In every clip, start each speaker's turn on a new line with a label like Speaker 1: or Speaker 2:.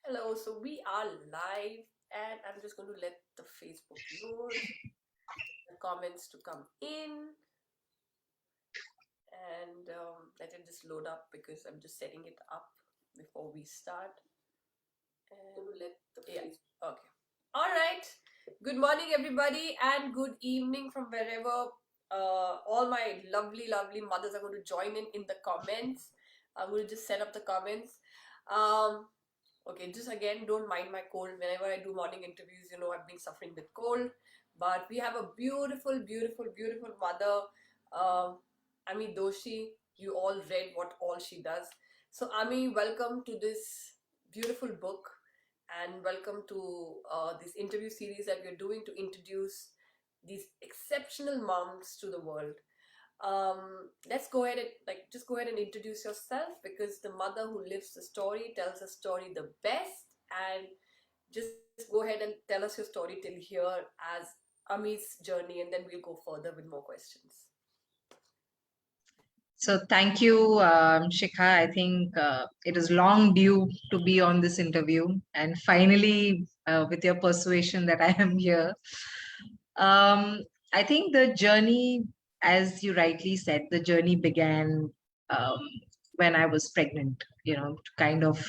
Speaker 1: Hello, so we are live, and I'm just going to let the Facebook load, the comments to come in, and let it just load up because I'm just setting it up before we start. And yeah, okay. All right. Good morning, everybody, and good evening from wherever all my lovely, lovely mothers are going to join in the comments. I'm going to just set up the comments. Um, Okay, just again, don't mind my cold. Whenever I do morning interviews, I've been suffering with cold. But we have a beautiful, beautiful, beautiful mother, Ami Doshi. You all read what all she does. So, Ami, welcome to this beautiful book and welcome to this interview series that we're doing to introduce these exceptional moms to the world. Let's go ahead and just go ahead and introduce yourself because the mother who lives the story tells the story the best. And just go ahead and tell us your story till here as Ami's journey, and then we'll go further with more questions.
Speaker 2: So thank you, Shikha. I think it is long due to be on this interview, and finally, with your persuasion that I am here. Um, I think the journey, as you rightly said, the journey began um, when I was pregnant. To kind of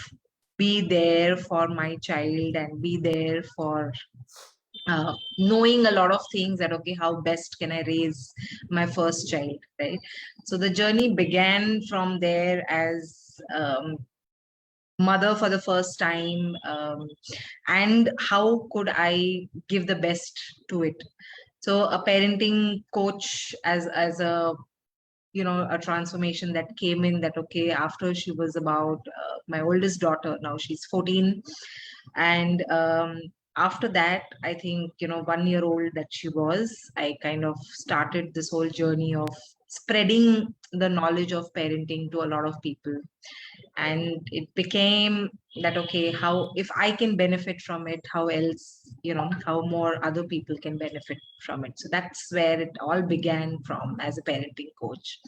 Speaker 2: be there for my child and be there for knowing a lot of things that okay, how best can I raise my first child, right? So the journey began from there as mother for the first time, and how could I give the best to it. So a parenting coach as a a transformation that came in, that okay, after she was about my oldest daughter, now she's 14. And after that, I think 1 year old that she was, I kind of started this whole journey of spreading the knowledge of parenting to a lot of people. And it became that okay, how if I can benefit from it, how else, how more other people can benefit from it. So that's where it all began from, as a parenting coach.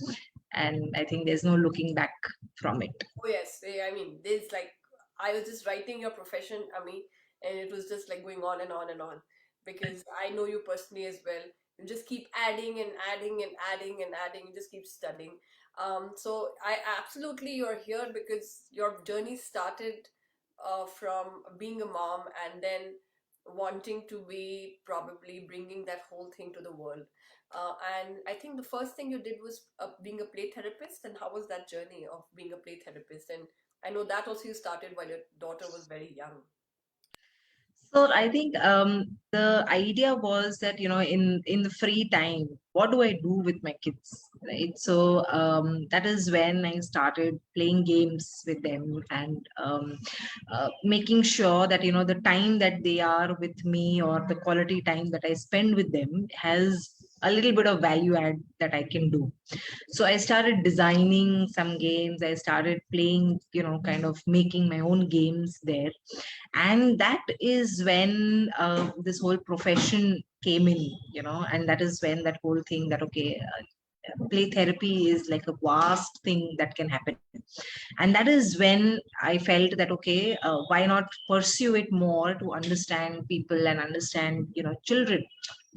Speaker 2: And I think there's no looking back from it.
Speaker 1: Oh yes, I mean, there's I was just writing your profession, Ami, and it was just like going on and on and on because I know you personally as well. You just keep adding and adding and adding and adding. You just keep studying. So I absolutely you're here because your journey started from being a mom and then wanting to be probably bringing that whole thing to the world. And I think the first thing you did was being a play therapist. And how was that journey of being a play therapist? And I know that also you started while your daughter was very young.
Speaker 2: So I think the idea was that in the free time, what do I do with my kids, right? So that is when I started playing games with them, and making sure that the time that they are with me, or the quality time that I spend with them, has a little bit of value add that I can do. So I started designing some games. I started playing, kind of making my own games there. And that is when this whole profession came in, and that is when that whole thing that okay, play therapy is like a vast thing that can happen. And that is when I felt that okay, why not pursue it more, to understand people and understand children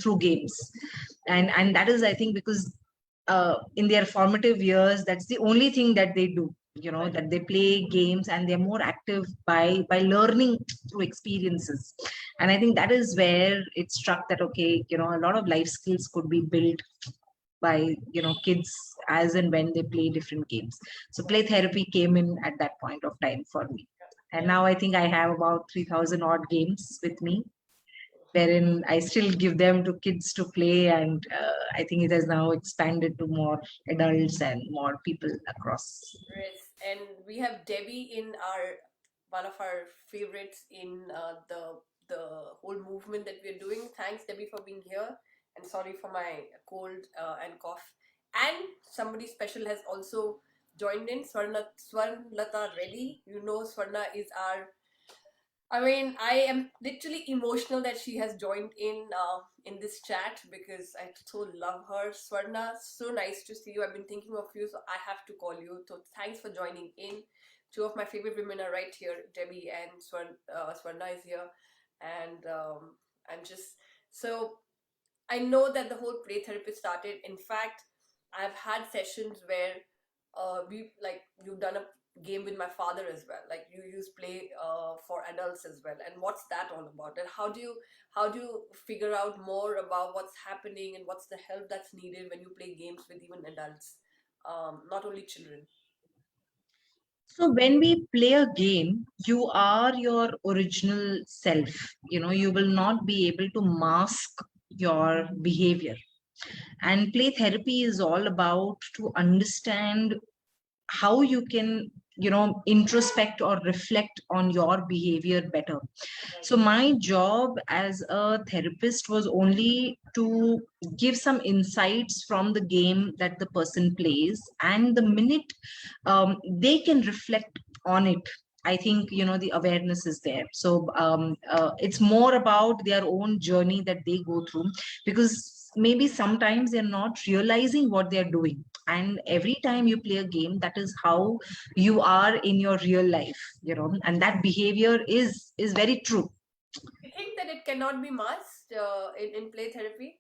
Speaker 2: through games. And that is, I think, because in their formative years, that's the only thing that they do,
Speaker 1: Right.
Speaker 2: that they play games, and they're more active by learning through experiences. And I think that is where it struck that okay, a lot of life skills could be built by kids, as and when they play different games. So play therapy came in at that point of time for me. And now I think I have about 3000 odd games with me, wherein I still give them to kids to play. And I think it has now expanded to more adults and more people across.
Speaker 1: Yes, and we have Debbie in our one of our favorites in the whole movement that we're doing. Thanks, Debbie, for being here, and sorry for my cold and cough. And somebody special has also joined in, Swarnlata Reddy. Swarna is our I mean, I am literally emotional that she has joined in this chat because I so love her. Swarna, so nice to see you. I've been thinking of you, so I have to call you. So thanks for joining in. two of my favorite women are right here. Debbie and Swarna is here, and I'm just so I know that the whole play therapy started. In fact, I've had sessions where you've done a game with my father as well. Like you use play for adults as well. And what's that all about? And how do you figure out more about what's happening and what's the help that's needed when you play games with even adults, not only children.
Speaker 2: So when we play a game, you are your original self. You will not be able to mask your behavior. And play therapy is all about to understand how you can introspect or reflect on your behavior better. So my job as a therapist was only to give some insights from the game that the person plays, and the minute they can reflect on it, I think the awareness is there. So it's more about their own journey that they go through, because maybe sometimes they're not realizing what they're doing. And every time you play a game, that is how you are in your real life, and that behavior is very true.
Speaker 1: You think that it cannot be masked in play therapy?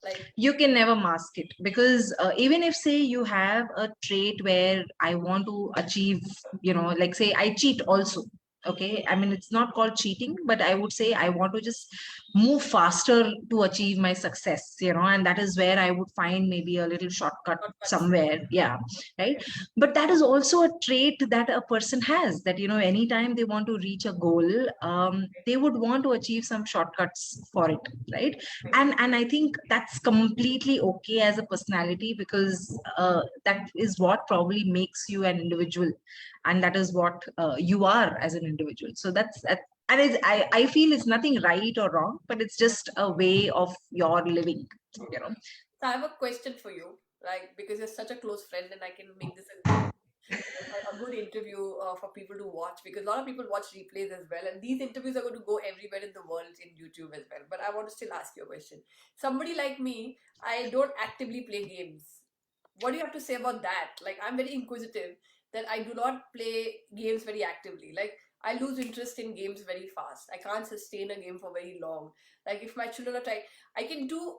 Speaker 1: Like,
Speaker 2: You can never mask it, because even if, say, you have a trait where I want to achieve, like, say, I cheat also. Okay, I mean, it's not called cheating, but I would say I want to just move faster to achieve my success, and that is where I would find maybe a little shortcut
Speaker 1: shortcuts.
Speaker 2: somewhere. Yeah, right. But that is also a trait that a person has, that anytime they want to reach a goal, they would want to achieve some shortcuts for it, right? And I think that's completely okay as a personality, because that is what probably makes you an individual, and that is what you are as an individual. So and I feel it's nothing right or wrong, but it's just a way of your living,
Speaker 1: So I have a question for you, like because you're such a close friend, and I can make this a good interview for people to watch, because a lot of people watch replays as well, and these interviews are going to go everywhere in the world in YouTube as well. But I want to still ask you a question. Somebody like me, I don't actively play games. What do you have to say about that? Like, I'm very inquisitive that I do not play games very actively. Like, I lose interest in games very fast. I can't sustain a game for very long. Like, if my children are trying, I can do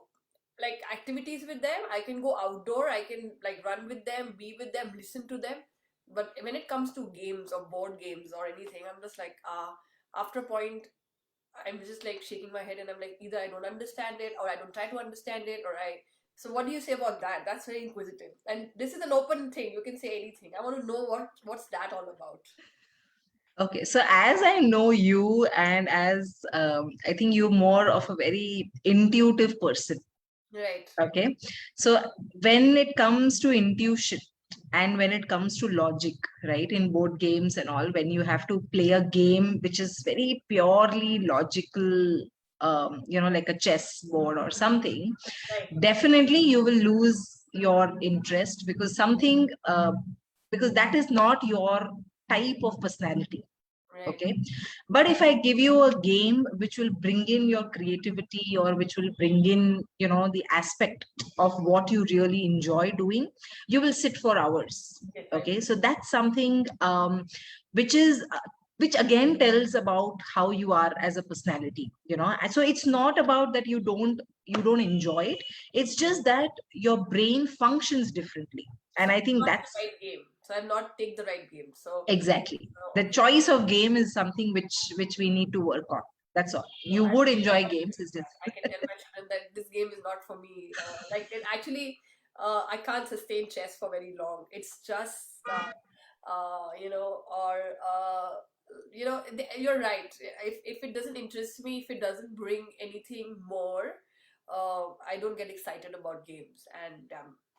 Speaker 1: like activities with them. I can go outdoor. I can like run with them, be with them, listen to them. But when it comes to games or board games or anything, I'm just like, after a point, I'm just like shaking my head and I'm like, either I don't understand it or I don't try to understand it or I. So what do you say about that? That's very inquisitive. And this is an open thing. You can say anything. I want to know what's that all about.
Speaker 2: Okay, so as I know you, and as I think you're more of a very intuitive person.
Speaker 1: Right.
Speaker 2: Okay, so when it comes to intuition and when it comes to logic, right, in board games and all, when you have to play a game which is very purely logical, like a chess board or something,
Speaker 1: Right.
Speaker 2: definitely you will lose your interest, because that is not your type of personality.
Speaker 1: Right.
Speaker 2: Okay, but if I give you a game which will bring in your creativity, or which will bring in the aspect of what you really enjoy doing, you will sit for hours.
Speaker 1: Yes, I
Speaker 2: Okay, so that's something which is which again tells about how you are as a personality. And so it's not about that you don't enjoy it, it's just that your brain functions differently.
Speaker 1: so
Speaker 2: And I think
Speaker 1: not the
Speaker 2: that's
Speaker 1: right game. So I've not take the right game. So
Speaker 2: exactly, the
Speaker 1: okay.
Speaker 2: choice of game is something which we need to work on. That's all.
Speaker 1: So
Speaker 2: You
Speaker 1: I
Speaker 2: would enjoy games, is just
Speaker 1: I can tell my children that this game is not for me. Like it actually, I can't sustain chess for very long. It's just, or you're right. If it doesn't interest me, if it doesn't bring anything more, I don't get excited about games. And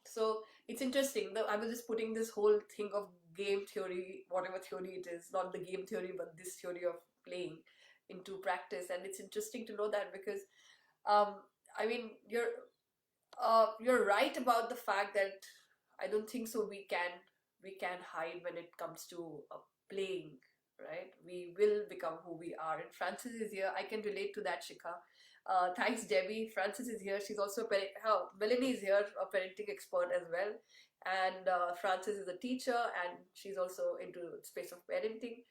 Speaker 1: so it's interesting. I was just putting this whole thing of game theory, whatever theory it is, not the game theory, but this theory of playing into practice. And it's interesting to know that because um, I mean, you're right about the fact that I don't think so. We can hide when it comes to playing, right? We will become who we are. And Francis is here. I can relate to that, Shikha. Thanks, Debbie. Francis is here. She's also a parent. Oh, Melanie is here, a parenting expert as well. and Frances is a teacher, and she's also into space of parenting.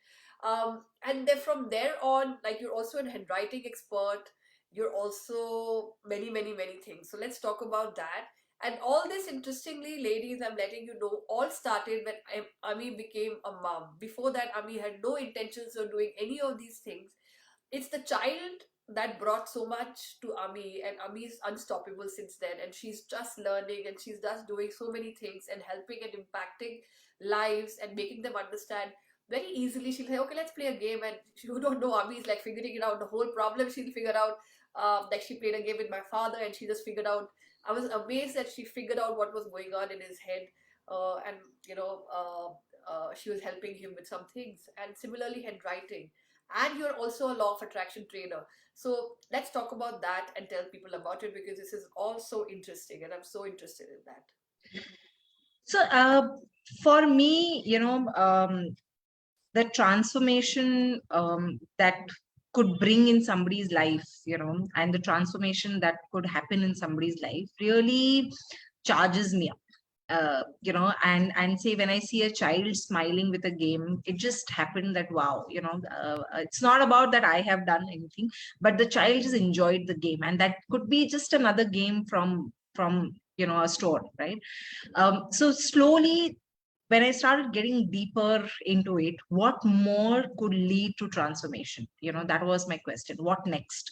Speaker 1: And then from there on, like, you're also a handwriting expert. You're also many, many, many things. So let's talk about that. And all this, interestingly, ladies, I'm letting you know, all started when Ami became a mom. Before that, Ami had no intentions of doing any of these things. It's the child that brought so much to Ami, and Ami is unstoppable since then. And she's just learning, and she's just doing so many things and helping and impacting lives and making them understand very easily. She'll say, "Okay, let's play a game," and who don't know, Ami is like figuring it out. The whole problem she'll figure out. Like, she played a game with my father, and she just figured out. I was amazed that she figured out what was going on in his head, and you know, she was helping him with some things. And similarly, handwriting, and you're also a law of attraction trainer. So let's talk about that and tell people about it, because this is all so interesting and I'm so interested in that.
Speaker 2: So, for me, the transformation that could bring in somebody's life, and the transformation that could happen in somebody's life really charges me up. And say, when I see a child smiling with a game, it just happened that, wow, it's not about that I have done anything, but the child just enjoyed the game, and that could be just another game from a store, right? So slowly, when I started getting deeper into it, what more could lead to transformation? That was my question. What next?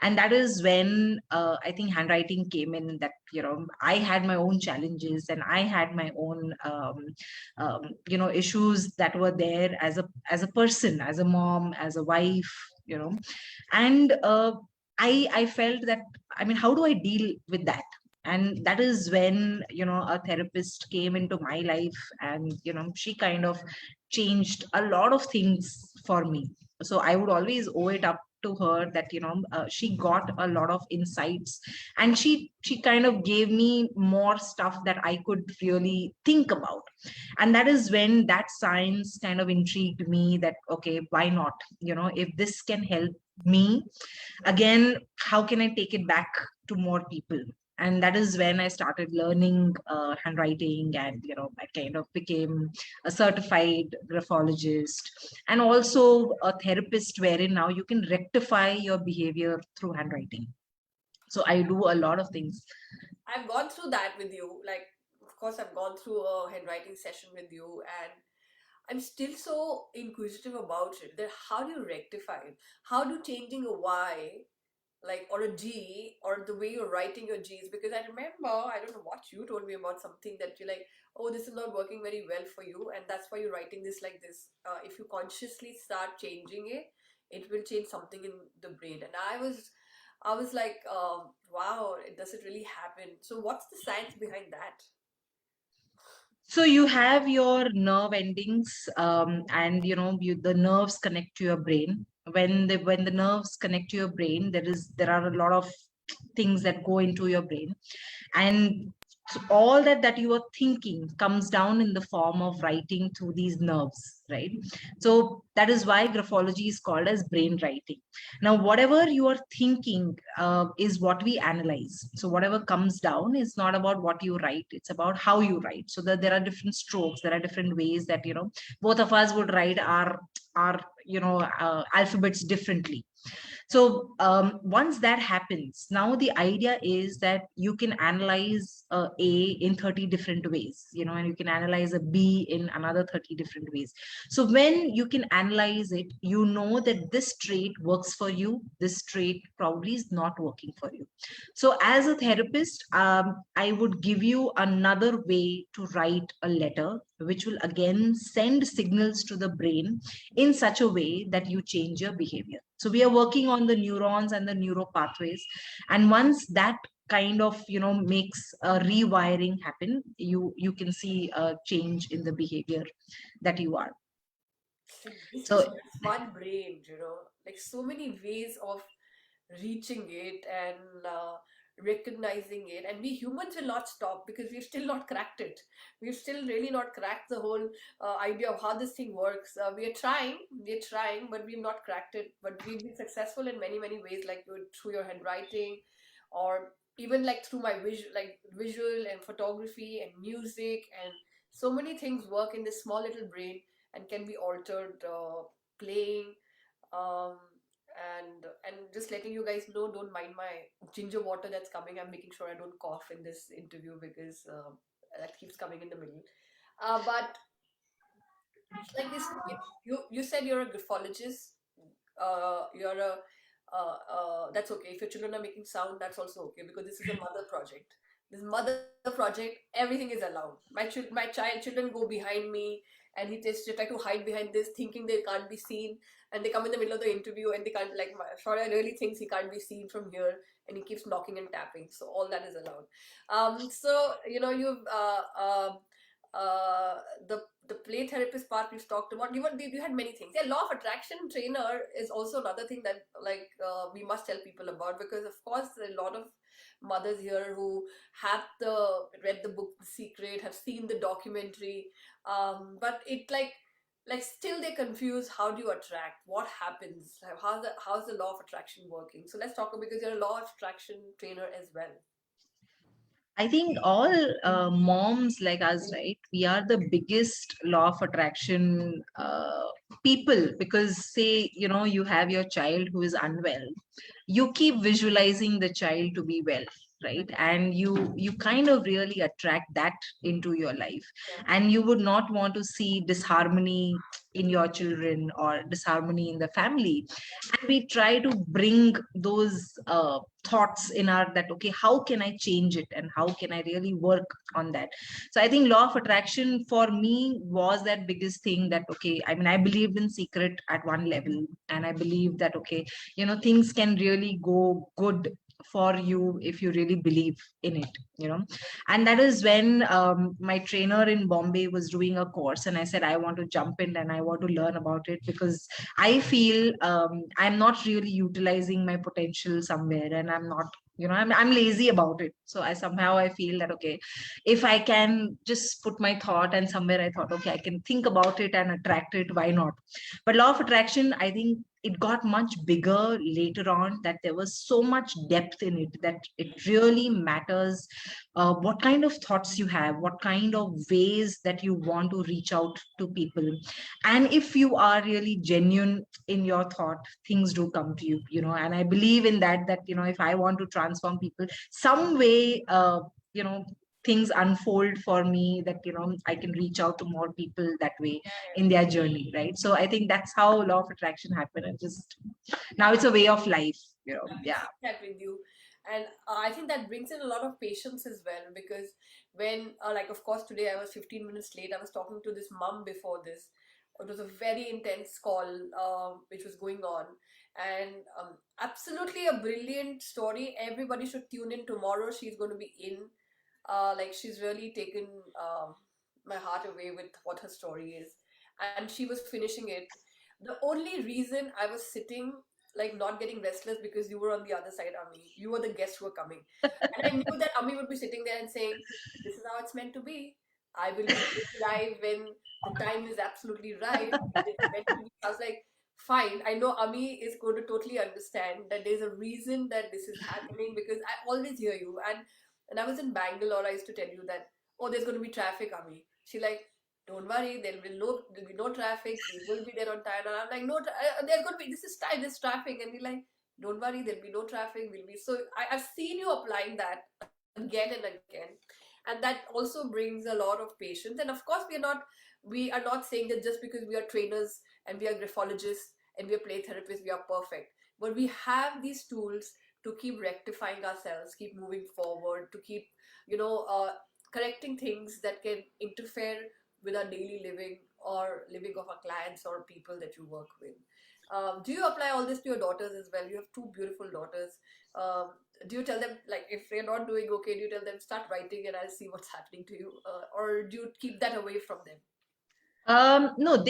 Speaker 2: And that is when I think handwriting came in. That I had my own challenges, and I had my own issues that were there as a person, as a mom, as a wife, and I felt that, I mean, how do I deal with that? And that is when a therapist came into my life, and she kind of changed a lot of things for me. So I would always owe it up to her that she got a lot of insights, and she kind of gave me more stuff that I could really think about. And that is when that science kind of intrigued me, that okay, why not, if this can help me, again, how can I take it back to more people? And that is when I started learning handwriting, and I kind of became a certified graphologist, and also a therapist, wherein now you can rectify your behavior through handwriting. So I do a lot of things.
Speaker 1: I've gone through that with you. Like, of course, I've gone through a handwriting session with you, and I'm still so inquisitive about it. That how do you rectify it? How do changing a Y, like, or a G, or the way you're writing your G's? Because I remember, I don't know what you told me about something that you're like, oh, this is not working very well for you, and that's why you're writing this like this. If you consciously start changing it, it will change something in the brain. And I was like, wow, does it really happen? So what's the science behind that?
Speaker 2: So you have your nerve endings, and the nerves connect to your brain. When the nerves connect to your brain, there are a lot of things that go into your brain, and so all that you are thinking comes down in the form of writing through these nerves, right? So that is why graphology is called as brain writing. Now, whatever you are thinking is what we analyze. So whatever comes down is not about what you write, it's about how you write. So that there are different strokes, there are different ways that both of us would write our alphabets differently. So once that happens, now the idea is that you can analyze A in 30 different ways, and you can analyze a B in another 30 different ways. So when you can analyze it, you know that this trait works for you, this trait probably is not working for you. So as a therapist, I would give you another way to write a letter, which will again send signals to the brain in such a way that you change your behavior. So we are working on the neurons and the neuro pathways. And once that kind of makes a rewiring happen, you can see a change in the behavior that you are.
Speaker 1: This is
Speaker 2: So
Speaker 1: just one brain, like so many ways of reaching it and recognizing it. And we humans will not stop because we've still not cracked it. We've still really not cracked the whole idea of how this thing works. We are trying, but we've not cracked it. But we've been successful in many, many ways, like through your handwriting, or even like through my visual and photography and music and so many things work in this small little brain and can be altered playing. um, and just letting you guys know, don't mind my ginger water that's coming. I'm making sure I don't cough in this interview because that keeps coming in the middle. But like this, you said you're a graphologist. You're a That's okay. If your children are making sound, that's also okay because this is a mother project. This mother project, everything is allowed. My children go behind me, and they try to hide behind this, thinking they can't be seen, and they come in the middle of the interview and they can't like. Shaurya really thinks he can't be seen from here, and he keeps knocking and tapping. So all that is allowed. So you've uh, the the play therapist part we've talked about. You had many things. Yeah, law of attraction trainer is also another thing that we must tell people about, because of course there are a lot of mothers here who have read the book The Secret, have seen the documentary, but it like still they're confused. How do you attract? What happens? How's the law of attraction working? So let's talk, because you're a law of attraction trainer as well.
Speaker 2: I think all moms like us, right? We are the biggest law of attraction people, because say, you have your child who is unwell, you keep visualizing the child to be well, right? And you kind of really attract that into your life.
Speaker 1: Yeah.
Speaker 2: And you would not want to see disharmony in your children or disharmony in the family. And we try to bring those thoughts in our, that okay, how can I change it and how can I really work on that. So I think law of attraction for me was that biggest thing, that okay, I mean, I believed in Secret at one level, and I believe that okay, things can really go good for you if you really believe in it. And that is when my trainer in Bombay was doing a course, and I said I want to jump in and I want to learn about it, because I feel I'm not really utilizing my potential somewhere, and I'm not, I'm lazy about it. So I feel that okay, if I can just put my thought, and somewhere I thought okay, I can think about it and attract it, why not. But law of attraction, I think it got much bigger later on, that there was so much depth in it, that it really matters what kind of thoughts you have, what kind of ways that you want to reach out to people. And if you are really genuine in your thought, things do come to you. And I believe in that if I want to transform people some way, you know things unfold for me, that I can reach out to more people that way in their journey, right? So I think that's how law of attraction happened, and just now it's a way of life. Yeah.
Speaker 1: That with you. And I think that brings in a lot of patience as well, because when like of course today I was 15 minutes late. I was talking to this mom before this. It was a very intense call which was going on, and absolutely a brilliant story. Everybody should tune in tomorrow. She's going to be in like she's really taken my heart away with what her story is. And she was finishing it. The only reason I was sitting like not getting restless, because you were on the other side, Ami. You were the guests who were coming. And I knew that Ami would be sitting there and saying, "This is how it's meant to be. I will be live when the time is absolutely right. It's meant to be." I was like, fine. I know Ami is going to totally understand that there's a reason that this is happening, because I always hear you. And I was in Bangalore, I used to tell you that, oh, there's going to be traffic, Ami. She like, don't worry, there'll be no traffic. We will be there on time. And I'm like, no, there's going to be, this is time, there's traffic. And you're like, don't worry, there'll be no traffic. We'll be. So I've seen you applying that again and again. And that also brings a lot of patience. And of course, we are not saying that just because we are trainers and we are graphologists and we are play therapists, we are perfect. But we have these tools to keep rectifying ourselves, keep moving forward, to keep, you know, correcting things that can interfere with our daily living or living of our clients or people that you work with. Do you apply all this to your daughters as well? You have two beautiful daughters. Um, do you tell them, like, if they're not doing okay, do you tell them start writing and I'll see what's happening to you, or do you keep that away from them?
Speaker 2: No,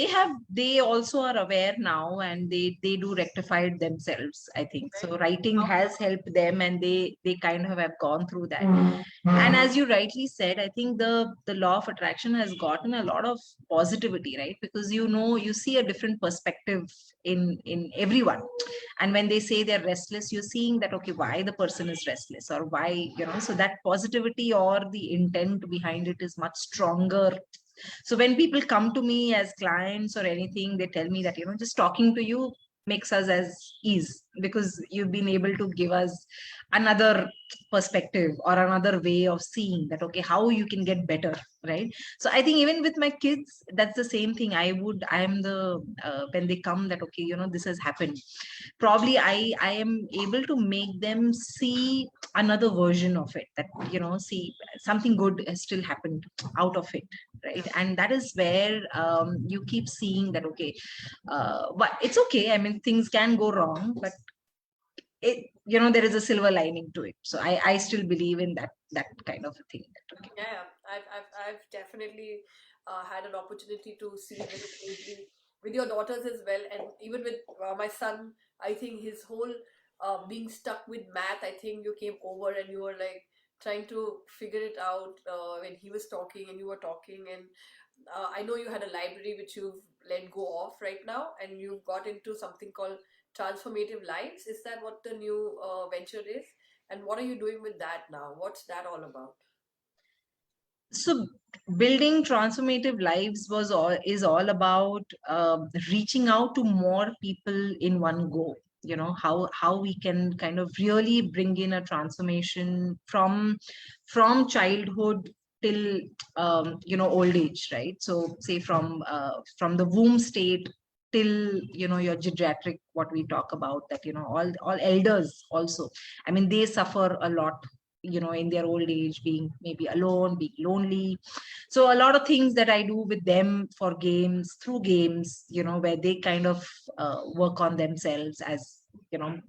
Speaker 2: they also are aware now, and they do rectify it themselves, I think. So writing has helped them, and they kind of have gone through that. And as you rightly said, I think the law of attraction has gotten a lot of positivity, right? Because you see a different perspective in everyone. And when they say they're restless, you're seeing that, okay, why the person is restless, or why, so that positivity or the intent behind it is much stronger. So when people come to me as clients or anything, they tell me that, just talking to you makes us as ease, because you've been able to give us another perspective or another way of seeing that, okay, how you can get better, right? So I think even with my kids, that's the same thing. I am the when they come, that, okay, this has happened, probably I am able to make them see another version of it, that, see, something good has still happened out of it, right? And that is where you keep seeing that, okay, but it's okay, I mean, things can go wrong, but it, there is a silver lining to it. So I still believe in that kind of a thing, that, okay.
Speaker 1: Yeah, I've definitely had an opportunity to see it very closely with your daughters as well, and even with my son. I think his whole being stuck with math. I think you came over and you were like trying to figure it out when he was talking and you were talking, and I know you had a library which you've let go of right now, and you got into something called Transformative Lives. Is that what the new venture is? And what are you doing with that now? What's that all about?
Speaker 2: So building transformative lives is all about reaching out to more people in one go. How we can kind of really bring in a transformation from childhood till old age, right? So say from the womb state till your geriatric, what we talk about, that, all elders also, I mean, they suffer a lot, in their old age, being maybe alone, being lonely. So a lot of things that I do with them for games, through games, where they kind of work on themselves, as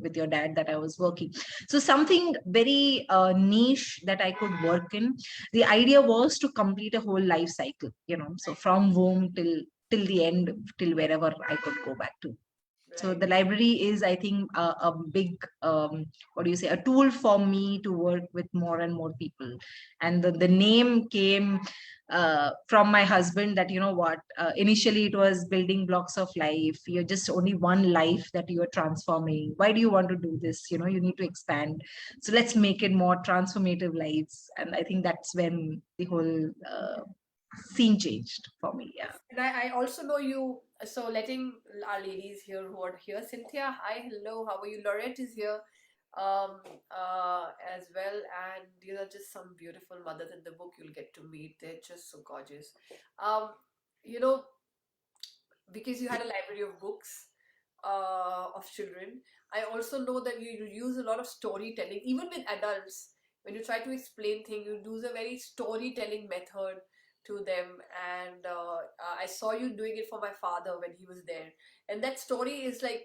Speaker 2: with your dad, that I was working. So something very niche that I could work in. The idea was to complete a whole life cycle, so from womb till the end, till wherever I could go back to. So
Speaker 1: Right.
Speaker 2: the library is, I think, a big, what do you say, a tool for me to work with more and more people. And the name came from my husband, that, what, initially it was building blocks of life. You're just only one life that you are transforming. Why do you want to do this? You need to expand. So let's make it more transformative lives. And I think that's when the whole scene changed for me. Yeah.
Speaker 1: And I also know you, so letting our ladies here who are here. Cynthia, hi, hello, how are you? Lorette is here as well. And these are just some beautiful mothers in the book you'll get to meet. They're just so gorgeous. Um, you know, because you had a library of books of children, I also know that you use a lot of storytelling, even with adults. When you try to explain things, you use a very storytelling method to them. And I saw you doing it for my father when he was there. And that story is like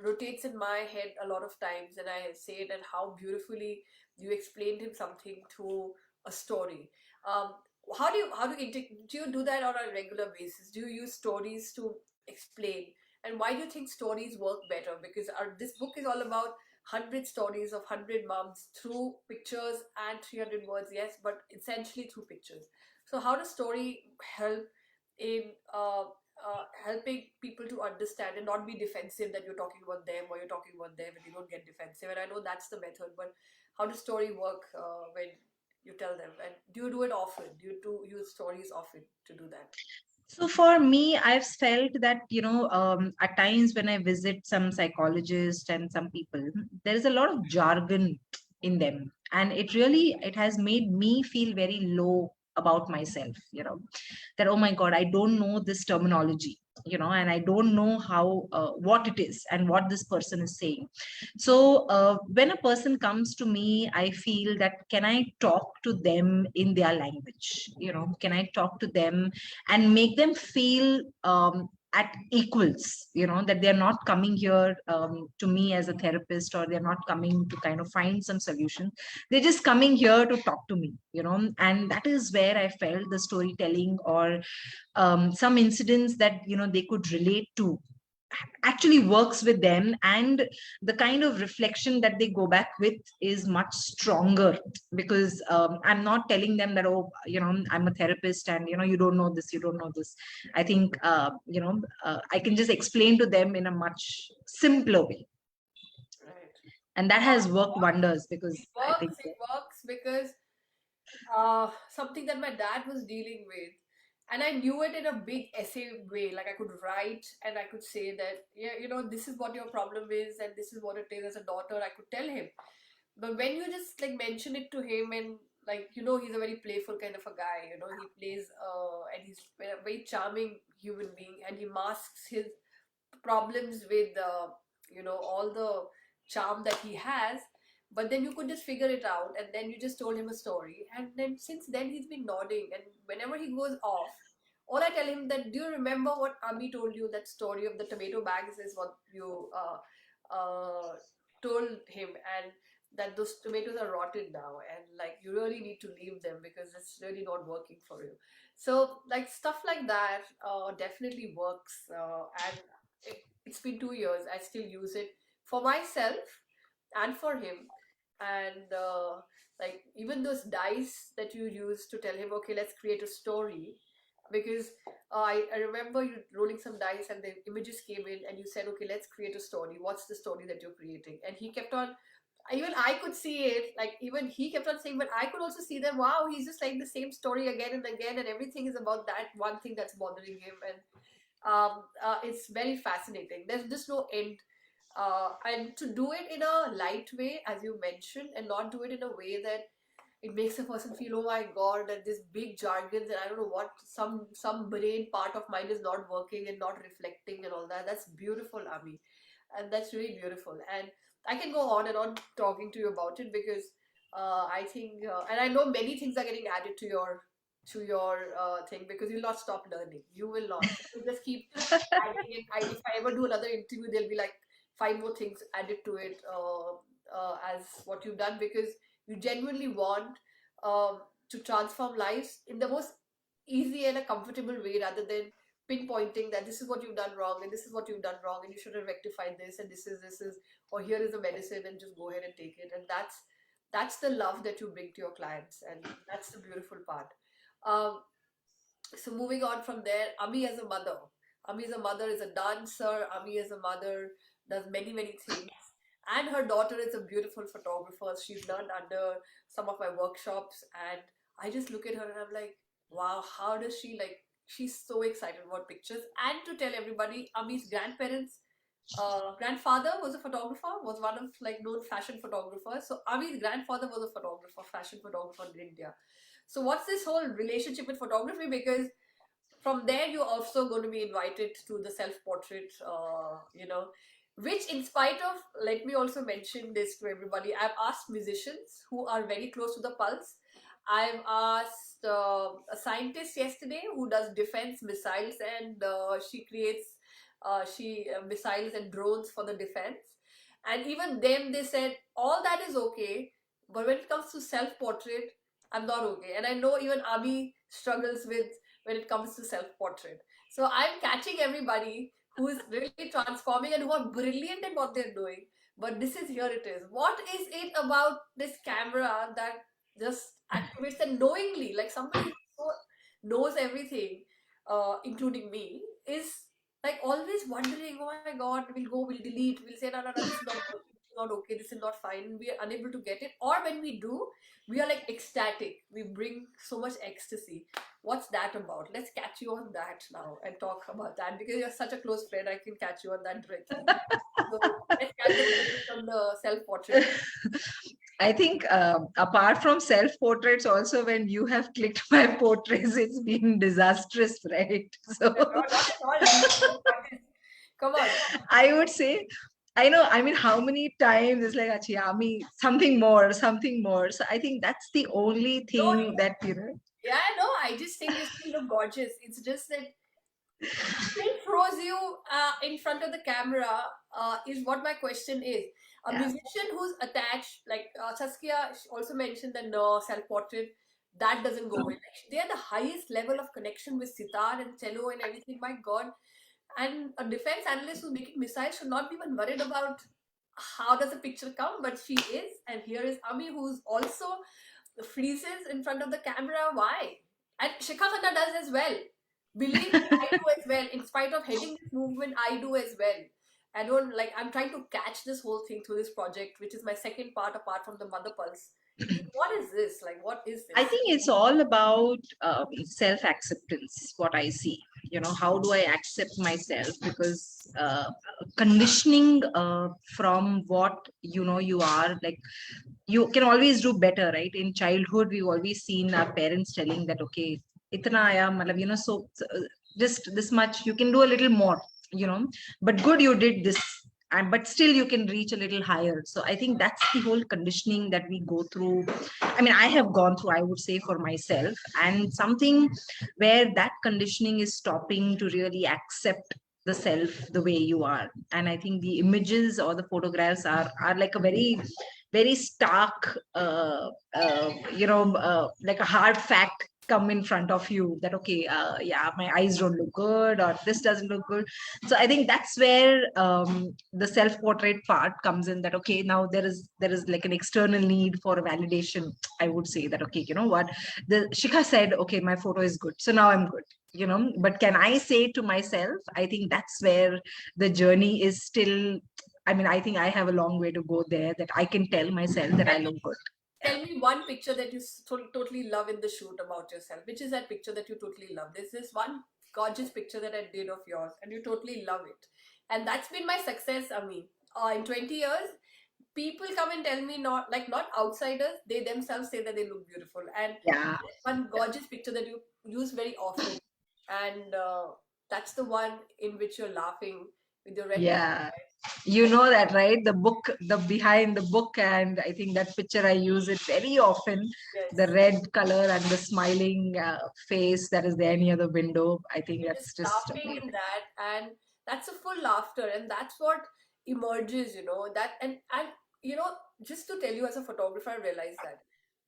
Speaker 1: rotates in my head a lot of times. And I say that how beautifully you explained him something through a story. Um, do you do that on a regular basis? Do you use stories to explain? And why do you think stories work better? Because this book is all about 100 stories of 100 moms through pictures and 300 words, yes, but essentially through pictures. So how does story help in helping people to understand and not be defensive that you're talking about them or you're talking about them and you don't get defensive? And I know that's the method, but how does story work when you tell them? And do you do it often? Do you use stories often to do that?
Speaker 2: So for me, I've felt that, at times when I visit some psychologists and some people, there is a lot of jargon in them. And it has made me feel very low about myself, that, oh my God, I don't know this terminology, and I don't know how, what it is and what this person is saying. So when a person comes to me, I feel that, can I talk to them in their language? Can I talk to them and make them feel at equals, that they're not coming here to me as a therapist, or they're not coming to kind of find some solution. They're just coming here to talk to me, and that is where I felt the storytelling, or some incidents that, they could relate to, actually works with them. And the kind of reflection that they go back with is much stronger, because I'm not telling them that, oh, I'm a therapist, and you don't know this, you don't know this. I think I can just explain to them in a much simpler way. And that has worked wonders because I think
Speaker 1: It works because something that my dad was dealing with, and I knew it in a big essay way. Like I could write and I could say that, yeah, this is what your problem is, and this is what it is as a daughter. I could tell him. But when you just like mention it to him, and like he's a very playful kind of a guy. He plays and he's a very charming human being, and he masks his problems with all the charm that he has. But then you could just figure it out, and then you just told him a story, and then since then he's been nodding, and whenever he goes off, all I tell him that, do you remember what Ami told you, that story of the tomato bags is what you told him, and that those tomatoes are rotted now, and like you really need to leave them because it's really not working for you. So like stuff like that definitely works, and it's been 2 years. I still use it for myself and for him. And like even those dice that you use to tell him, okay, let's create a story. Because I remember you rolling some dice and the images came in, and you said, okay, let's create a story. What's the story that you're creating? And he kept on, even I could see it, like even he kept on saying, but I could also see that, wow, he's just like the same story again and again, and everything is about that one thing that's bothering him. And it's very fascinating. There's just no end. And to do it in a light way, as you mentioned, and not do it in a way that it makes a person feel, oh my god, that this big jargons and I don't know what, some brain part of mine is not working and not reflecting and all that. That's beautiful, Ami, and that's really beautiful. And I can go on and on talking to you about it because I think, and I know many things are getting added to your thing, because you'll not stop learning. You will not. You just keep adding it. If I ever do another interview, there'll be like 5 more things added to it as what you've done, because you genuinely want to transform lives in the most easy and a comfortable way, rather than pinpointing that this is what you've done wrong and this is what you've done wrong and you should have rectified this, and this is or here is a medicine and just go ahead and take it. And that's the love that you bring to your clients, and that's the beautiful part. um, so moving on from there, Ami as a mother. Ami as a mother is a dancer. Ami as a mother does many, many things. And her daughter is a beautiful photographer. She's learned under some of my workshops. And I just look at her and I'm like, wow, how does she like, she's so excited about pictures. And to tell everybody, Ami's grandparents, grandfather was a photographer, was one of like known fashion photographers. So Ami's grandfather was a photographer, fashion photographer in India. So what's this whole relationship with photography? Because from there you're also going to be invited to the self-portrait, which in spite of, let me also mention this to everybody, I've asked musicians who are very close to the pulse. I've asked a scientist yesterday who does defense missiles, and she creates missiles and drones for the defense. And even them, they said all that is okay, but when it comes to self-portrait, I'm not okay. And I know even Ami struggles with when it comes to self-portrait. So I'm catching everybody who is really transforming and who are brilliant at what they're doing. But this is, here it is. What is it about this camera that just activates and knowingly, like somebody who knows everything, including me, is like always wondering, oh my god, we'll delete, we'll say, no, no, no, this is not working, this is not okay, this is not fine, we are unable to get it. Or when we do, we are like ecstatic, we bring so much ecstasy. What's that about? Let's catch you on that now and talk about that, because you're such a close friend, I can catch you on that directly. So let's catch the on the self-portrait.
Speaker 2: I think apart from self-portraits, also when you have clicked my portraits, it's been disastrous, right? So
Speaker 1: Not at all. Come on.
Speaker 2: I would say, I know, I mean, how many times it's like, "Achi, Ami, something more, something more." So I think that's the only
Speaker 1: No,
Speaker 2: thing that, you know.
Speaker 1: yeah, no, I just think you still look gorgeous. It's just that still throws you in front of the camera, is what my question is. A
Speaker 2: Yeah.
Speaker 1: musician who's attached, like Saskia also mentioned that no self-portrait, that doesn't go in. They are the highest level of connection with sitar and cello and everything. My God. And a defense analyst who's making missiles should not be even worried about how does the picture come, but she is. And here is Ami, who's also freezes in front of the camera. Why? And Shikha Khanna does as well. Believe me, I do as well. In spite of heading this movement, I do as well. I don't like, I'm trying to catch this whole thing through this project, which is my second part apart from the Mother Pulse. What is this? Like, what is
Speaker 2: I
Speaker 1: this?
Speaker 2: think it's all about self-acceptance, what I see. How do I accept myself? Because conditioning from what you are, like, you can always do better, right? In childhood, we've always seen our parents telling that, okay, itna aaya, matlab, just this much, you can do a little more, but good, you did this. And but still you can reach a little higher. So I think that's the whole conditioning that we go through. I mean, I have gone through, I would say, for myself, and something where that conditioning is stopping to really accept the self the way you are. And I think the images or the photographs are like a very stark like a hard fact come in front of you that, okay, yeah, my eyes don't look good, or this doesn't look good. So I think that's where the self portrait part comes in, that, okay, now there is like an external need for validation. I would say that, okay, you know what, the Shikha said, okay, my photo is good, so now I'm good. But can I say to myself? I think that's where the journey is still. I mean, I think I have a long way to go there, that I can tell myself that I look good.
Speaker 1: Tell me one picture that you totally love in the shoot about yourself. Which is that picture that you totally love? There's this one gorgeous picture that I did of yours, and you totally love it. And that's been my success, Ami. In 20 years, people come and tell me, not outsiders, they themselves say that they look beautiful. And
Speaker 2: Yeah.
Speaker 1: one gorgeous picture that you use very often, and that's the one in which you're laughing with your red lipstick.
Speaker 2: Yeah. You know that, right? The book, the behind the book, and I think that picture I use it very often. The
Speaker 1: Yes.
Speaker 2: red color and the smiling face that is there near the window. I think
Speaker 1: You're
Speaker 2: that's
Speaker 1: just
Speaker 2: just
Speaker 1: laughing in
Speaker 2: amazing.
Speaker 1: that, and that's a full laughter, and that's what emerges, that. And just to tell you, as a photographer, I realized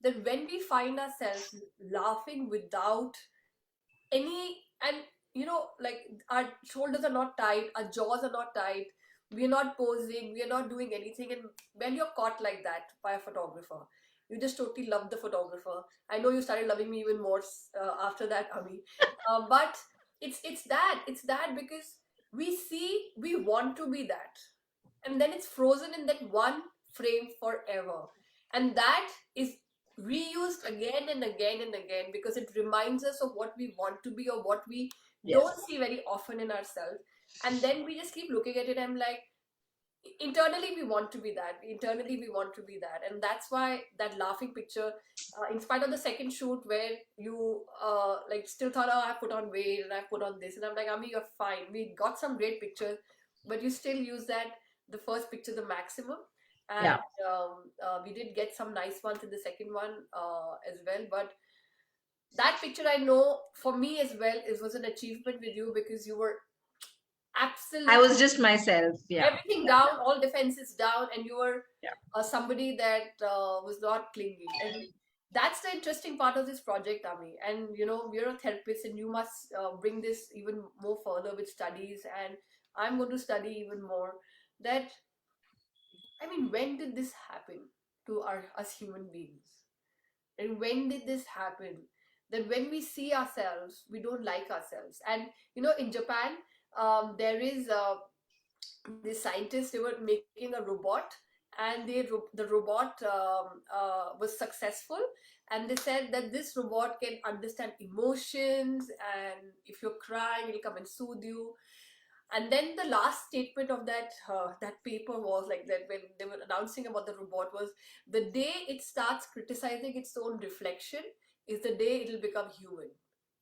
Speaker 1: that when we find ourselves laughing without any, and like, our shoulders are not tight, our jaws are not tight, we're not posing, we're not doing anything, and when you're caught like that by a photographer, you just totally love the photographer. I know you started loving me even more after that, Ami. But it's that because we want to be that, and then it's frozen in that one frame forever, and that is reused again and again and again because it reminds us of what we want to be or what we
Speaker 2: Yes.
Speaker 1: don't see very often in ourselves. And then we just keep looking at it. I'm like, internally we want to be that, internally we want to be that. And that's why that laughing picture, in spite of the second shoot where you like still thought, oh, I put on weight and I put on this, and I'm like, Ami, you're fine, we got some great pictures, but you still use that, the first picture, the maximum. And
Speaker 2: Yeah.
Speaker 1: we did get some nice ones in the second one as well. But that picture, I know, for me as well, it was an achievement with you because you were
Speaker 2: I
Speaker 1: absolutely
Speaker 2: was just myself. Yeah.
Speaker 1: everything down, all defenses down, and you were
Speaker 2: Yeah.
Speaker 1: somebody that was not clingy. And that's the interesting part of this project, Ami. And we're a therapist, and you must bring this even more further with studies. And I'm going to study even more. That, I mean, when did this happen to us human beings? And when did this happen? That when we see ourselves, we don't like ourselves. And in Japan, there is the scientists, they were making a robot, and the robot was successful, and they said that this robot can understand emotions, and if you're crying, it'll come and soothe you. And then the last statement of that paper was like that, when they were announcing about the robot, was the day it starts criticizing its own reflection is the day it'll become human.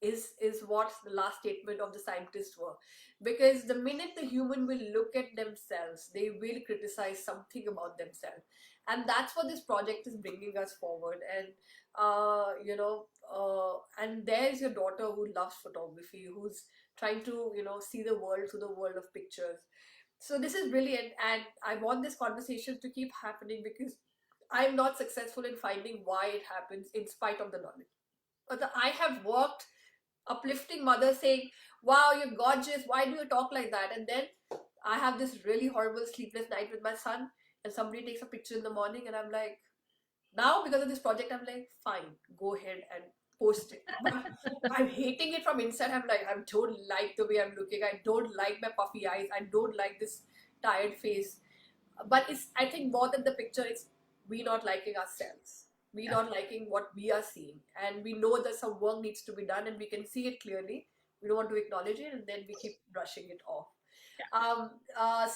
Speaker 1: Is what the last statement of the scientists were. Because the minute the human will look at themselves, they will criticize something about themselves. And that's what this project is bringing us forward. And and there's your daughter who loves photography, who's trying to see the world through the world of pictures. So this is brilliant, and I want this conversation to keep happening because I'm not successful in finding why it happens in spite of the knowledge. But I have worked uplifting mother saying, wow, you're gorgeous, why do you talk like that? And then I have this really horrible sleepless night with my son, and somebody takes a picture in the morning, and I'm like, now because of this project, I'm like, fine, go ahead and post it. But I'm hating it from inside. I'm like, I don't like the way I'm looking, I don't like my puffy eyes, I don't like this tired face. But it's, I think, more than the picture, it's we not liking ourselves, we
Speaker 2: Yeah.
Speaker 1: not liking what we are seeing, and we know that some work needs to be done and we can see it clearly. We don't want to acknowledge it, and then we keep brushing it off.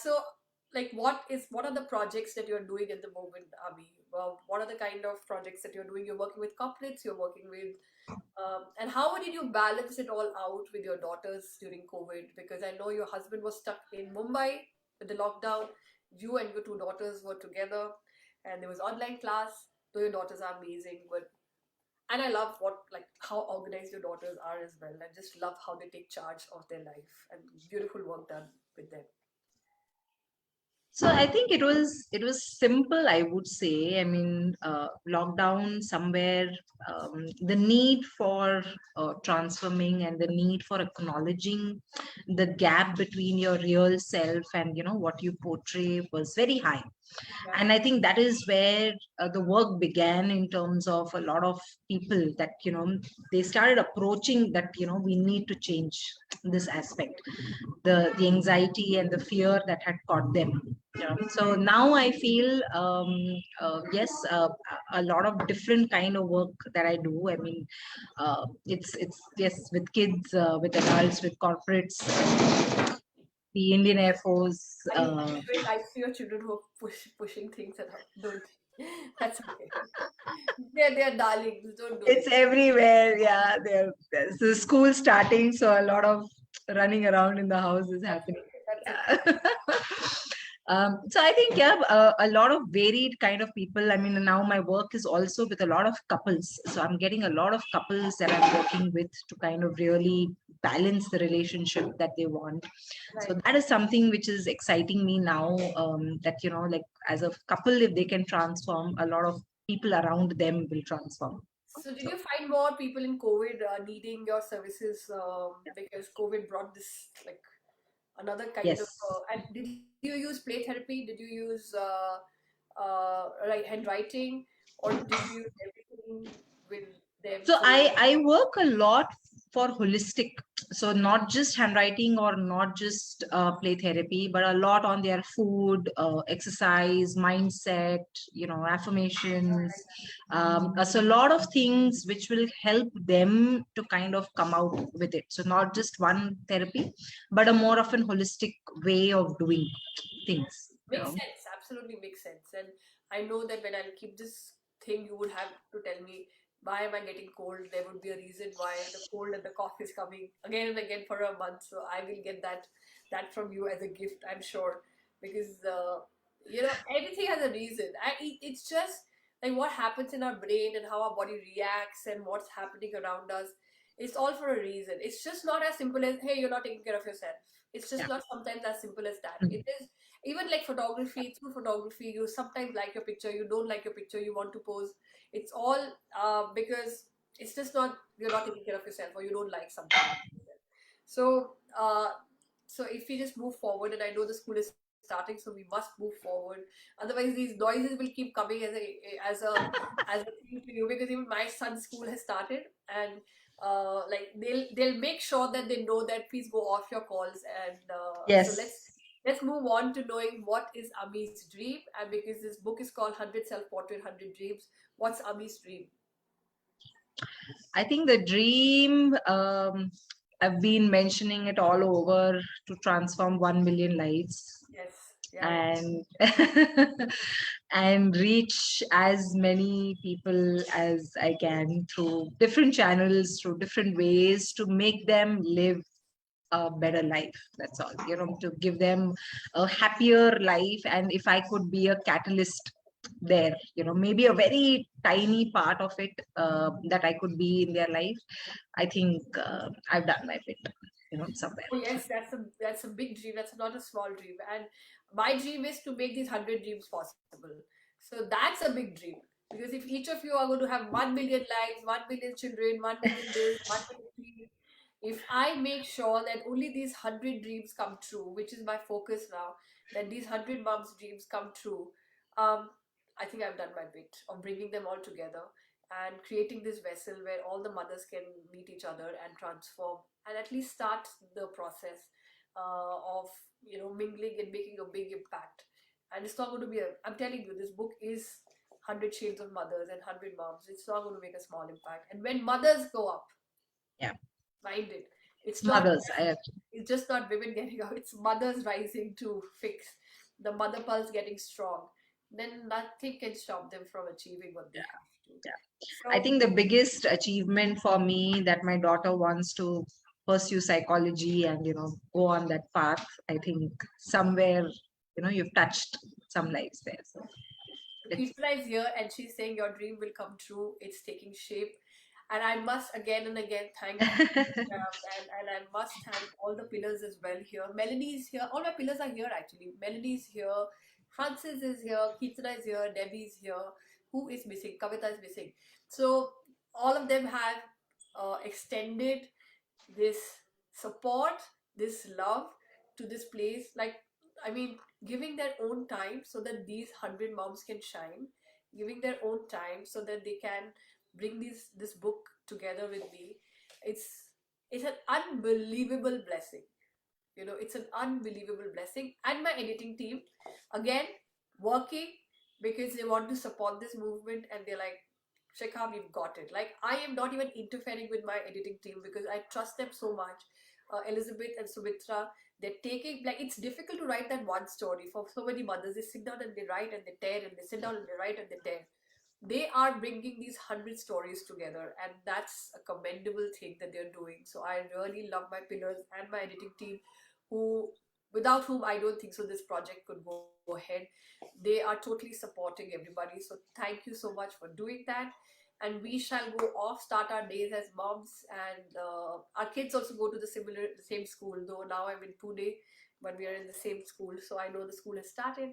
Speaker 1: So like what are the projects that you're doing at the moment, Abhi? What are the kind of projects that you're doing? You're working with corporates, you're working with and how did you balance it all out with your daughters during COVID? Because I know your husband was stuck in Mumbai with the lockdown. You and your two daughters were together, and there was online class. Though your daughters are amazing, but and I love what like how organized your daughters are as well. I just love how they take charge of their life and beautiful work done with them.
Speaker 2: So I think it was simple, I would say. I mean, lockdown somewhere, the need for transforming and the need for acknowledging the gap between your real self and what you portray was very high.
Speaker 1: Yeah,
Speaker 2: And I think that is where the work began in terms of a lot of people that they started approaching that we need to change this aspect, the anxiety and the fear that had caught them. So now I feel yes, a lot of different kind of work that I do. I mean, it's yes, with kids, with adults, with corporates, the Indian Air Force.
Speaker 1: I give advice to your children who are pushing things around. Don't. That's okay. They're darlings. Don't do it.
Speaker 2: It's everywhere. Yeah, there's the school starting, so a lot of running around in the house is
Speaker 1: That's
Speaker 2: happening.
Speaker 1: okay. That's okay.
Speaker 2: Yeah. So I think yeah, a lot of varied kind of people. I mean, now my work is also with a lot of couples. So I'm getting a lot of couples that I'm working with to kind of really balance the relationship that they want. So
Speaker 1: Right.
Speaker 2: that is something which is exciting me now. That like as a couple, if they can transform, a lot of people around them will transform.
Speaker 1: So, did
Speaker 2: So
Speaker 1: you find more people in COVID needing your services because COVID brought this like another kind of
Speaker 2: yes.
Speaker 1: and did you use play therapy? Did you use like handwriting, or did you use everything with them?
Speaker 2: So
Speaker 1: So,
Speaker 2: I work a lot for holistic. So not just handwriting or not just play therapy, but a lot on their food, exercise, mindset, affirmations. So a lot of things which will help them to kind of come out with it. So not just one therapy, but a more of an holistic way of doing things.
Speaker 1: makes sense, absolutely makes sense. And I know that when I'll keep this thing, you would have to tell me why am I getting cold? There would be a reason why the cold and the cough is coming again and again for a month. So I will get that from you as a gift, I'm sure, because everything has a reason. It's just like what happens in our brain and how our body reacts and what's happening around us. It's all for a reason. It's just not as simple as hey, you're not taking care of yourself. It's just
Speaker 2: Yeah.
Speaker 1: not sometimes as simple as that. It is even like photography. Through photography, you sometimes like your picture, you don't like your picture, you want to pose. It's all because it's just not you're not taking care of yourself or you don't like something about yourself. So so if we just move forward, and I know the school is starting, so we must move forward, otherwise these noises will keep coming as a thing to you, because even my son's school has started, and like they'll make sure that they know that please go off your calls, and so let's
Speaker 2: Yes.
Speaker 1: let's move on to knowing what is Ami's dream. And because this book is called 100 Self Portrait, 100 Dreams, what's Ami's dream?
Speaker 2: I think the dream, I've been mentioning it all over, to transform 1 million lives
Speaker 1: Yes, yeah, yeah.
Speaker 2: and and reach as many people as I can through different channels, through different ways, to make them live a better life. That's all, to give them a happier life. And if I could be a catalyst there, maybe a very tiny part of it, that I could be in their life, I think I've done my bit, somewhere.
Speaker 1: Oh yes, that's a big dream. That's not a small dream. And my dream is to make these 100 dreams possible. So that's a big dream. Because if each of you are going to have 1 million lives, 1 million children, 1 million this, 1 million dreams, if I make sure that only these 100 dreams come true, which is my focus now, that these 100 moms' dreams come true, um, I think I've done my bit of bringing them all together and creating this vessel where all the mothers can meet each other and transform and at least start the process of mingling and making a big impact. And it's not going to be I'm telling you, this book is 100 Shades of Mothers and 100 Moms. It's not going to make a small impact. And when mothers go up,
Speaker 2: Yeah.
Speaker 1: mind it, it's
Speaker 2: Mothers,
Speaker 1: it's just not women getting up, it's mothers rising to fix the mother pulse, getting strong. Then nothing can stop them from achieving what they have to.
Speaker 2: I
Speaker 1: So
Speaker 2: think the biggest achievement for me that my daughter wants to pursue psychology and go on that path. I think somewhere you've touched some lives there. So
Speaker 1: Kirtana is here and she's saying your dream will come true. It's taking shape. And I must again and again thank and I must thank all the pillars as well here. Melanie is here. All my pillars are here actually. Melanie is here. Francis is here. Kirtana is here. Debbie is here. Who is missing? Kavita is missing. So all of them have extended this support, this love to this place. Like, I mean, giving their own time so that these 100 moms can shine, giving their own time so that they can bring this book together with me. It's an unbelievable blessing. It's an unbelievable blessing. And my editing team, again, working because they want to support this movement and they're like, Shekha, we've got it. Like, I am not even interfering with my editing team because I trust them so much. Elizabeth and Sumitra, they're taking, like, it's difficult to write that one story for so many mothers. They sit down and they write and they tear, and they sit down and they write and they tear. They are bringing these 100 stories together, and that's a commendable thing that they're doing. So I really love my pillars and my editing team, without whom I don't think so this project could go ahead. They are totally supporting everybody. So thank you so much for doing that. And we shall go off, start our days as moms, and our kids also go to the same school. Though now I'm in Pune, but we are in the same school, so I know the school has started,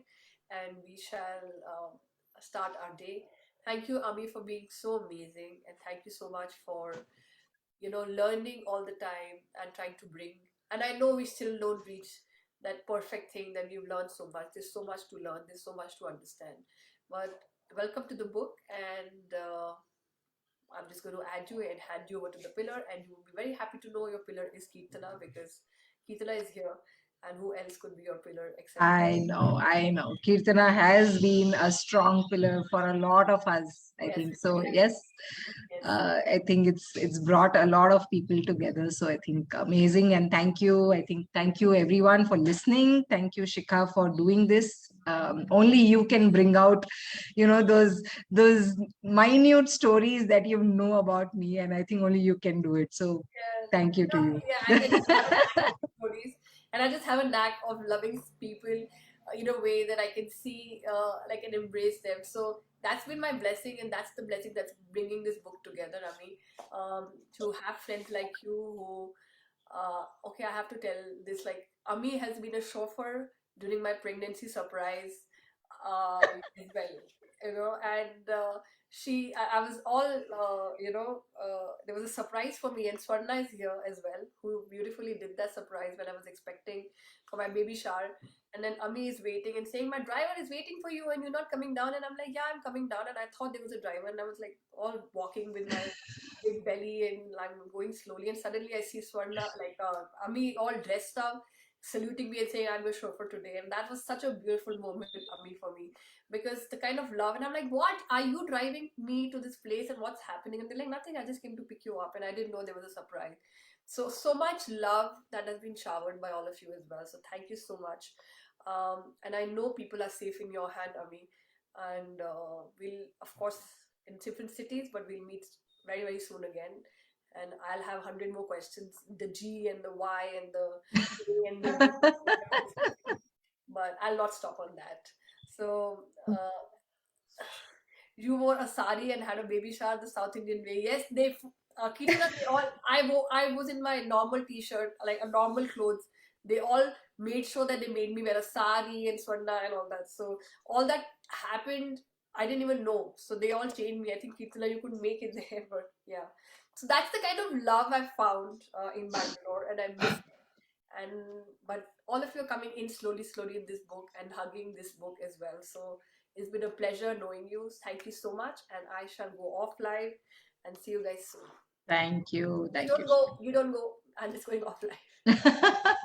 Speaker 1: and we shall start our day. Thank you, Ami, for being so amazing, and thank you so much for learning all the time and trying to bring. And I know we still don't reach that perfect thing that we've learned so much. There's so much to learn. There's so much to understand. But welcome to the book, and I'm just going to add you and hand you over to the pillar, and you will be very happy to know your pillar is Kirtana, because Kirtana is here, and who else could be your pillar except
Speaker 2: I know. Kirtana has been a strong pillar for a lot of us, I think. So yes, I think it's brought a lot of people together. So I think amazing, and thank you. I think thank you everyone for listening. Thank you, Shikha, for doing this. Only you can bring out, those minute stories that you know about me, and I think only you can do it. So thank you to you.
Speaker 1: I can just have a knack of stories, and I just have a knack of loving people in a way that I can see, like, and embrace them. So that's been my blessing, and that's the blessing that's bringing this book together. I mean, to have friends like you who, okay, I have to tell this. Like, Ami has been a chauffeur during my pregnancy surprise, as well. And I was all, there was a surprise for me, and Swarna is here as well, who beautifully did that surprise when I was expecting for my baby shower. And then Ami is waiting and saying, my driver is waiting for you and you're not coming down. And I'm like, yeah, I'm coming down. And I thought there was a driver, and I was like all walking with my big belly and I'm going slowly. And suddenly I see Swarna, like Ami, all dressed up, saluting me and saying, I'm your chauffeur today. And that was such a beautiful moment, Ami, for me, because the kind of love. And I'm like, what? Are you driving me to this place and what's happening? And they're like, nothing, I just came to pick you up. And I didn't know there was a surprise. So much love that has been showered by all of you as well. So thank you so much. And I know people are safe in your hand, Ami. And we'll, of course, in different cities, but we'll meet very, very soon again. And I'll have 100 more questions, the G and the Y and the A and the B. But I'll not stop on that. So, you wore a sari and had a baby shower the South Indian way. Yes, Kirtana, they all, I was in my normal t-shirt, like a normal clothes. They all made sure that they made me wear a sari and swarna and all that. So all that happened, I didn't even know. So they all changed me. I think Kirtana, you could make it there, but yeah. So that's the kind of love I found in Bangalore, and I miss it. But all of you are coming in slowly, slowly in this book and hugging this book as well. So it's been a pleasure knowing you. Thank you so much, and I shall go off live and see you guys soon.
Speaker 2: Thank you.
Speaker 1: You don't go. I'm just going off live.